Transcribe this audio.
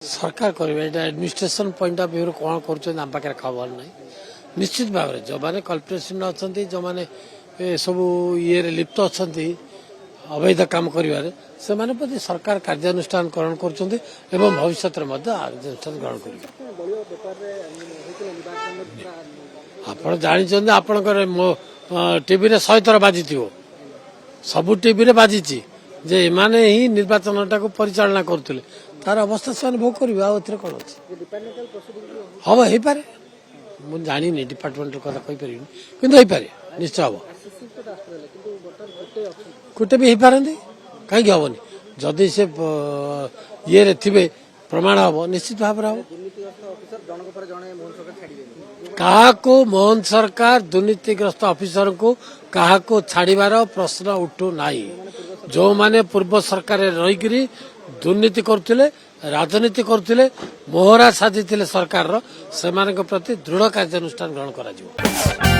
सरकार करेंगे administration point of view कौन कर खबर ना निश्चित भाव में जो मैंने कल्परेसन अच्छा जो मैंने सब ये लिप्त अच्छा अवैध काम कर सरकार कार्यानुष्ठान ग्रहण कर भविष्य कार्यानुष्ठान ग्रहण कर आप जानते आपणकर टीवी 100 थर बाजी सबू टीवी बाजी जे एमाने ही निर्वाचन टाक परिचालना करुले तार अवस्था से भोग करेंगे आउे कौन अच्छे हम हो पारे मुझे जानी डिपार्टमेंट कथा कहीपर कि निश्चय हम गोटे भी हो पारती कहीं हेनी जदि से ये थे प्रमाण हम निश्चित भाव हम क्या मोहन सरकार दुर्नीतिग्रस्त ऑफिसर को क्या छाड़बार प्रश्न उठू ना जो माने पूर्व सरकार रही दुर्नीति करते राजनीति करते मोहरा साधी सरकार से प्रति दृढ़ कार्यानुष्ठान ग्रहण करा